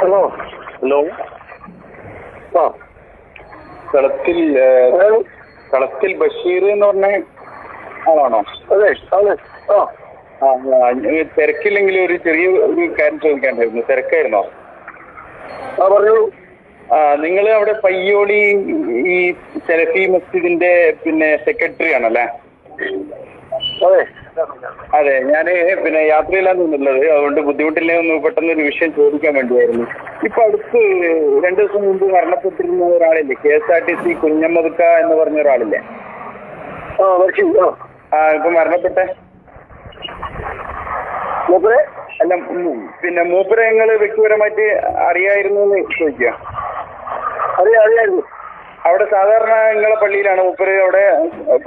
Hello hello. ആ കളത്തിൽ ബഷീർ എന്ന് പറഞ്ഞ ആളാണോ? അതെ അതെ. ആ തിരക്കില്ലെങ്കിൽ ഒരു കാര്യം ചോദിക്കാണ്ടായിരുന്നു. തിരക്കായിരുന്നോ? ആ പറഞ്ഞോളൂ. നിങ്ങൾ അവിടെ പയ്യോളി ഈ സെലഫി മസ്ജിദിന്റെ സെക്രട്ടറി ആണല്ലേ? അതെ അതെ, ഞാന് യാത്രയിലാണ് നിന്നുള്ളത്. അതുകൊണ്ട് ബുദ്ധിമുട്ടില്ലേ ഒന്ന് പെട്ടെന്നൊരു വിഷയം ചോദിക്കാൻ വേണ്ടിയായിരുന്നു. ഇപ്പൊ അടുത്ത് 2 ദിവസം മുമ്പ് മരണപ്പെട്ടിരുന്ന ഒരാളില്ലേ, KSRTC കുഞ്ഞമ്മദ്ക്ക എന്ന് പറഞ്ഞ ഒരാളില്ലേ? ഇപ്പൊ മരണപ്പെട്ടെ മൂപ്പരെ അല്ല, മൂപ്പരെ നിങ്ങൾ വ്യക്തിപരമായിട്ട് അറിയായിരുന്നു എന്ന് ചോദിക്കുക. അറിയായിരുന്നു. അവിടെ സാധാരണ നിങ്ങളെ പള്ളിയിലാണ് മൂപ്പര് അവിടെ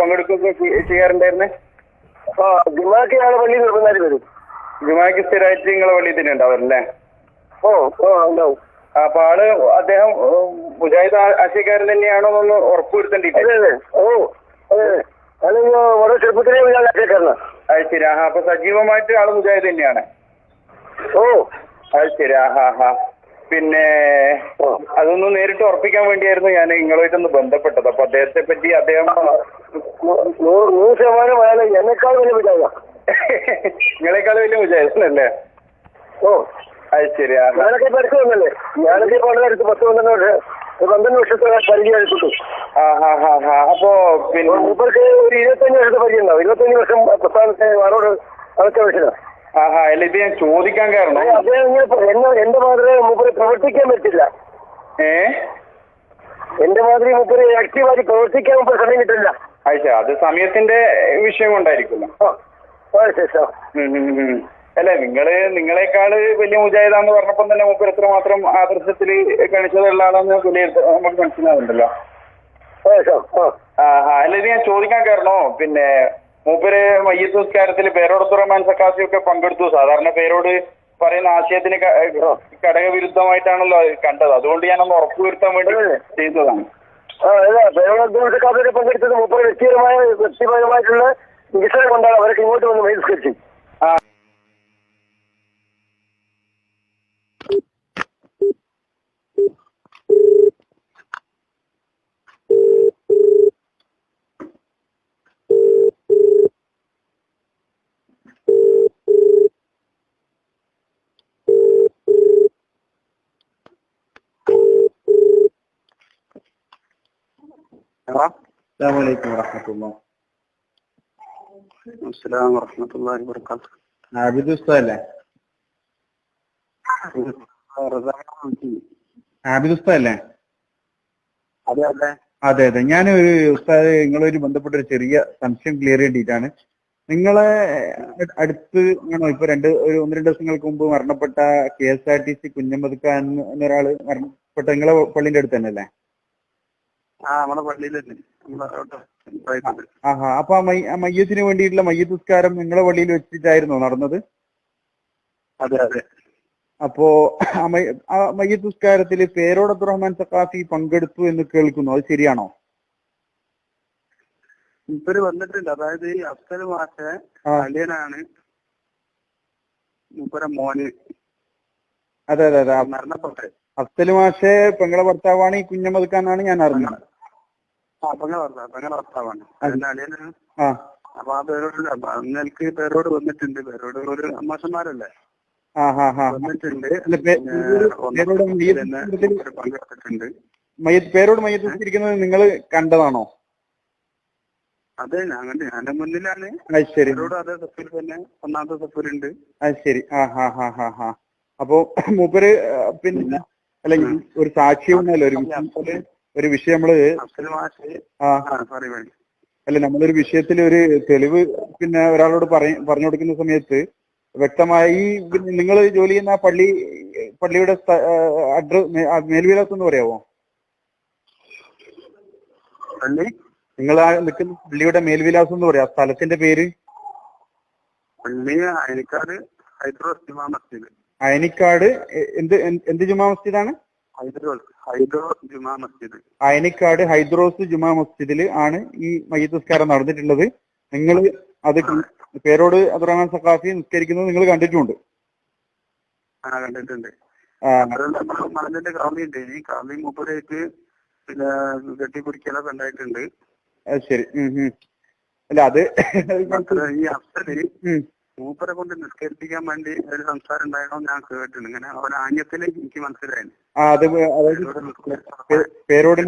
പങ്കെടുക്കുകയൊക്കെ ചെയ്യാറുണ്ടായിരുന്നേ? ജുമാക്കാണ് പള്ളിയിൽ നിർബന്ധമായിട്ട് വരും. ജുമാക്ക് സ്ഥിരമായിട്ട് നിങ്ങളെ പള്ളിയിൽ തന്നെ ഉണ്ടാവാറല്ലേ? ഉണ്ടാവും. അപ്പൊ അദ്ദേഹം മുജാഹിദ് ആശയക്കാരൻ തന്നെയാണോ എന്ന് ഉറപ്പുവരുത്തേണ്ടിട്ട്? ഓരോ ചെറുപ്പത്തിലേ ആശയക്കാരനാ. അത് ശരി. അപ്പൊ സജീവമായിട്ട് ആള് മുജാഹിദ് തന്നെയാണ്. അത് ശരി. അതൊന്ന് നേരിട്ട് ഉറപ്പിക്കാൻ വേണ്ടിയായിരുന്നു ഞാൻ നിങ്ങളുമായിട്ടൊന്ന് ബന്ധപ്പെട്ടത്. അപ്പൊ അദ്ദേഹത്തെ പറ്റി അദ്ദേഹം 100% എന്നെക്കാൾ വലിയ മുജാഹിദാ. നിങ്ങളെക്കാൾ വലിയ മുജാഹിദല്ലേ? അത് ശരി. ഞാനൊക്കെ പഠിച്ചു വന്നല്ലേ. ഞാനൊക്കെ പണ്ടെടുത്ത് 12 വർഷത്തെ പരിചയമായിട്ടുണ്ട്. അപ്പോ മൂപ്പർക്ക് ഒരു 25 വർഷത്തെ പരിചയം ഉണ്ടാവും. 25 വർഷം പ്രസ്ഥാനത്തെ ആളോട് അതൊക്കെ വിഷയമാണ്. അല്ല, ഇത് ഞാൻ ചോദിക്കാൻ കാരണം അദ്ദേഹം എന്റെ മാതിരി മൂപ്പര് പ്രവർത്തിക്കാൻ പറ്റില്ല. എന്റെ മാതിരി മൂപ്പര് ആക്റ്റീവായി പ്രവർത്തിക്കാൻ മൂപ്പര് സമയം കിട്ടില്ല. അത് സമയത്തിന്റെ വിഷയം കൊണ്ടായിരിക്കുമല്ലോ. അല്ല, നിങ്ങളെക്കാള് വലിയ മുജാഹിദാന്ന് പറഞ്ഞപ്പോൾ തന്നെ മൂപ്പർ എത്രമാത്രം ആദർശത്തില് കണിച്ചതുള്ള ആളാന്ന് നമുക്ക് മനസ്സിലാവുന്നുണ്ടല്ലോ. അല്ല, ഇത് ഞാൻ ചോദിക്കാൻ കാരണോ മൂപ്പര് മയ്യത്ത് നിസ്കാരത്തിൽ പേരോട് റഹ്മാൻ സഖാഫി ഒക്കെ പങ്കെടുത്തു. സാധാരണ പേരോട് പറയുന്ന ആശയത്തിന് ഘടകവിരുദ്ധമായിട്ടാണല്ലോ കണ്ടത്. അതുകൊണ്ട് ഞാനൊന്ന് ഉറപ്പുവരുത്താൻ വേണ്ടി ചെയ്തതാണ്. പങ്കെടുത്തത് മൂപ്പര് വ്യക്തിപരമായിട്ടുള്ള വികസനം കൊണ്ടാണ് അവരൊക്കെ ഇങ്ങോട്ട് വന്ന് ബഹിഷ്കരിച്ചു. ആബിദ് ഉസ്താദല്ലേ? ആബിദ് ഉസ്താദല്ലേ? അതെ. ഞാനൊരു ഉസ്താദ് നിങ്ങളൊരു ബന്ധപ്പെട്ട ഒരു ചെറിയ സംശയം ക്ലിയർ ചെയ്തിട്ടാണ്. നിങ്ങളെ അടുത്ത് ഇപ്പൊ 1-2 ദിവസങ്ങൾക്ക് മുമ്പ് മരണപ്പെട്ട KSRTC കുഞ്ഞമ്മദ്ക്ക എന്നൊരാള് മരണപ്പെട്ട നിങ്ങളെ പള്ളിന്റെ അടുത്ത് തന്നെ അല്ലേ? അപ്പൊ ആ മയ്യത്തിന് വേണ്ടിയിട്ടുള്ള മയ്യത്ത് നിസ്കാരം നിങ്ങളെ പള്ളിയിൽ വെച്ചിട്ടായിരുന്നോ നടന്നത്? അതെ. അപ്പോ ആ മയ്യത്ത് നിസ്കാരത്തില് പേരോട് അബ്ദുറഹ്മാൻ സഖാഫി പങ്കെടുത്തു എന്ന് കേൾക്കുന്നു. അത് ശരിയാണോ? ഇവര് വന്നിട്ടുണ്ട്. അതായത് ഈ അഫ്സൽ മാഷെ അലിയനാണ് മൂപ്പരെ മോന്. അതെ. മരണപ്പെട്ടെ അഫ്സൽ മാഷെ പെങ്ങളെ ഭർത്താവാണ് ഈ കുഞ്ഞമ്മദ്ക്ക എന്നാണ് ഞാൻ അറിഞ്ഞത്. പെങ്ങളെ ഭർത്താവാണ്. അതിന്റെ അലിയനാണ്. അപ്പൊ ആ പേരോട് നിങ്ങൾക്ക് പേരോട് വന്നിട്ടുണ്ട്. പേരോട് ഒരു അമ്മാഷന്മാരല്ലേ? വന്നിട്ടുണ്ട്. പങ്കെടുത്തിട്ടുണ്ട്. പേരോട് മയ്യത്ത് നിസ്കരിക്കുന്നത് നിങ്ങൾ കണ്ടതാണോ? അതെ, ഞാൻ കണ്ടു. എന്റെ മുന്നിലാണ്. പേരോട് അതേ സഫിൽ തന്നെ ഒന്നാമത്തെ സഫിലുണ്ട്. അത് ശരി. അപ്പൊ മൂപ്പര് അല്ല, ഒരു സാക്ഷ്യം ഒരു വിഷയം അല്ല, നമ്മളൊരു വിഷയത്തിൽ ഒരു തെളിവ് ഒരാളോട് പറഞ്ഞു കൊടുക്കുന്ന സമയത്ത് വ്യക്തമായി നിങ്ങൾ ജോലി ചെയ്യുന്ന പള്ളിയുടെ മേൽവിലാസം എന്ന് പറയാമോ? നിങ്ങൾ നിൽക്കുന്ന പള്ളിയുടെ മേൽവിലാസം എന്ന് പറയാം, സ്ഥലത്തിന്റെ പേര്? അയനിക്കാട് ഹൈദ്രോസ് ജുമാ മസ്ജിദ്. അയനിക്കാട് എന്ത് ജുമാ മസ്ജിദാണ്? ഹൈദ്രോസ് ജുമാ മസ്ജിദ്. അയനിക്കാട് ഹൈദ്രോസ് ജുമാ മസ്ജിദിൽ ആണ് ഈ മയ്യിത്ത് നിസ്കാരം നടന്നിട്ടുള്ളത്. നിങ്ങൾ അത് പേരോട് അബ്ദുറഹ്മാൻ സഖാഫി നിസ്കരിക്കുന്നത് നിങ്ങൾ കണ്ടിട്ടുണ്ട്? കണ്ടിട്ടുണ്ട്. അതുകൊണ്ട് നമ്മള് മണലിന്റെ കാവലിയുണ്ട്. ഈ കാവലി മൂപ്പരേക്ക് പിന്നെ കെട്ടിപ്പിടിക്കലൊക്കെ ഉണ്ടായിട്ടുണ്ട്. ശരി. അല്ല അത് ഈ അഫ്സല് മൂപ്പരെ കൊണ്ട് നിസ്കരിപ്പിക്കാൻ വേണ്ടി ഒരു സംസാരം ഉണ്ടായണോ ഞാൻ കേട്ടിട്ടുണ്ട്. ഇങ്ങനെ അവരെ ആംഗ്യത്തില് എനിക്ക് മനസ്സിലായിരുന്നു. പേരോട്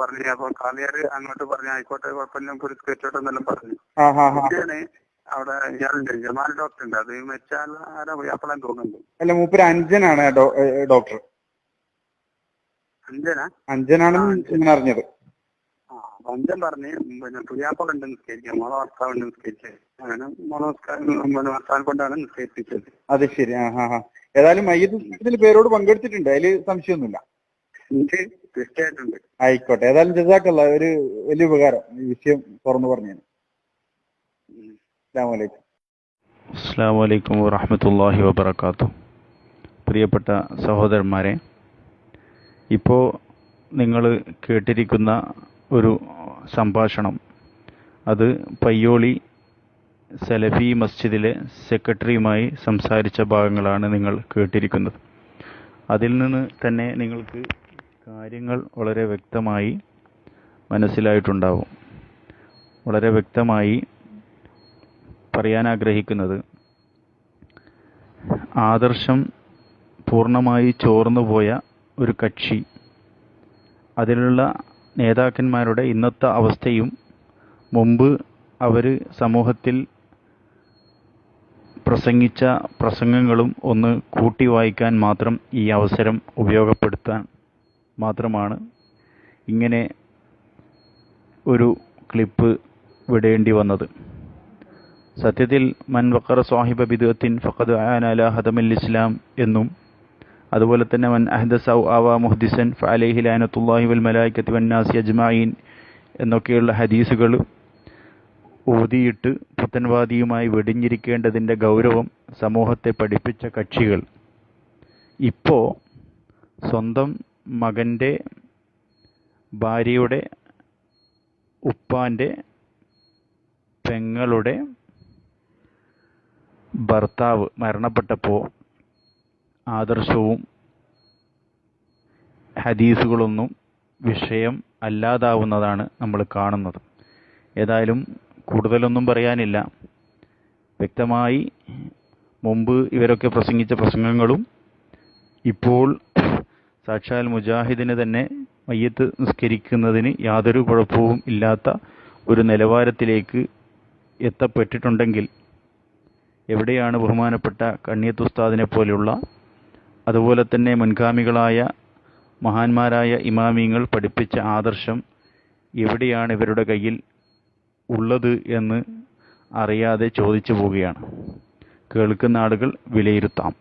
പറഞ്ഞു. അപ്പൊ കാലിയാര് അങ്ങോട്ട് പറഞ്ഞു ആയിക്കോട്ടെ കുഴപ്പമില്ല നിസ്കരിച്ചോട്ടെന്നെല്ലാം പറഞ്ഞു. പിന്നെയാണ് അവിടെ ഇയാളുണ്ട് ജമാൽ ഡോക്ടർ ഉണ്ട്. അത് വെച്ചാൽ ആരാ അപ്പോഴാൻ തോന്നുന്നുണ്ട്. അല്ല മൂപ്പര് അഞ്ജനാണ് ഡോക്ടർ. അഞ്ജനാണെന്ന് അറിഞ്ഞത്. അഞ്ചൻ പറഞ്ഞ് പിന്നെ പുതിയാപ്പളുണ്ട് നിസ്കരിക്കാൻ, മോളെ ഭർത്താവുണ്ട് നിസ്കരിച്ചത്. അങ്ങനെ മോളെ ഭർത്താവിനെ കൊണ്ടാണ് നിസ്കരിപ്പിച്ചത്. അത് ശരി. ഏതായാലും മയ്യത്ത് പേരോട് പങ്കെടുത്തിട്ടുണ്ട്, അതില് സംശയമൊന്നുമില്ല. തീർച്ചയായിട്ടുണ്ട്. ആയിക്കോട്ടെ. ഏതായാലും ജസാക്കല്ല, ഒരു വലിയ ഉപകാരം ഈ വിഷയം തുറന്നു പറഞ്ഞു. അസ്സലാമു അലൈക്കും വറഹ്മത്തുള്ളാഹി വബറകാതുഹു. പ്രിയപ്പെട്ട സഹോദരന്മാരെ, ഇപ്പോൾ നിങ്ങൾ കേട്ടിരിക്കുന്ന ഒരു സംഭാഷണം അത് പയ്യോളി സലഫി മസ്ജിദിലെ സെക്രട്ടറിയുമായി സംസാരിച്ച ഭാഗങ്ങളാണ് നിങ്ങൾ കേട്ടിരിക്കുന്നത്. അതിൽ നിന്ന് തന്നെ നിങ്ങൾക്ക് കാര്യങ്ങൾ വളരെ വ്യക്തമായി മനസ്സിലായിട്ടുണ്ടാവും. വളരെ വ്യക്തമായി പറയാൻ ആഗ്രഹിക്കുന്നത്, ആദർശം പൂർണ്ണമായി ചോർന്നുപോയ ഒരു കക്ഷി, അതിലുള്ള നേതാക്കന്മാരുടെ ഇന്നത്തെ അവസ്ഥയും മുമ്പ് അവർ സമൂഹത്തിൽ പ്രസംഗിച്ച പ്രസംഗങ്ങളും ഒന്ന് കൂട്ടി വായിക്കാൻ മാത്രം ഈ അവസരം ഉപയോഗപ്പെടുത്താൻ മാത്രമാണ് ഇങ്ങനെ ഒരു ക്ലിപ്പ് വിടേണ്ടി വന്നത്. സത്യത്തിൽ മൻ വഖറ സാഹിബ ബിദ്അത്തിൻ ഫഖദ് ആന അലാ ഹദമിൽ ഇസ്ലാം എന്നും അതുപോലെ തന്നെ മൻ അഹ്ദസ ഔ ആവാ മുഹ്ദിസൻ ഫഅലൈഹി ലഅനത്തുല്ലാഹി വൽ മലായികത്തി വന്നാസി അജ്മഈൻ എന്നൊക്കെയുള്ള ഹദീസുകൾ ഊതിയിട്ട് പുത്തൻവാദിയുമായി വെടിഞ്ഞിരിക്കേണ്ടതിൻ്റെ ഗൗരവം സമൂഹത്തെ പഠിപ്പിച്ച കക്ഷികൾ ഇപ്പോൾ സ്വന്തം മകൻ്റെ ഭാര്യയുടെ ഉപ്പാൻ്റെ പെങ്ങളുടെ ഭർത്താവ് മരണപ്പെട്ടപ്പോൾ ആദർശവും ഹദീസുകളൊന്നും വിഷയം അല്ലാതാവുന്നതാണ് നമ്മൾ കാണുന്നത്. ഏതായാലും കൂടുതലൊന്നും പറയാനില്ല. വ്യക്തമായി മുമ്പ് ഇവരൊക്കെ പ്രസംഗിച്ച പ്രസംഗങ്ങളും ഇപ്പോൾ സാക്ഷാൽ മുജാഹിദിന് തന്നെ മയ്യത്ത് നിസ്കരിക്കുന്നതിന് യാതൊരു കുഴപ്പവും ഇല്ലാത്ത ഒരു നിലവാരത്തിലേക്ക് എത്തപ്പെട്ടിട്ടുണ്ടെങ്കിൽ എവിടെയാണ് ബഹുമാനപ്പെട്ട കണ്ണിയത്ത് ഉസ്താദിനെ പോലെയുള്ള അതുപോലെ തന്നെ മുൻഗാമികളായ മഹാന്മാരായ ഇമാമിങ്ങൾ പഠിപ്പിച്ച ആദർശം എവിടെയാണ് ഇവരുടെ കയ്യിൽ ഉള്ളത് എന്ന് അറിയാതെ ചോദിച്ചു പോവുകയാണ്. കേൾക്കുന്ന ആളുകൾ വിലയിരുത്താം.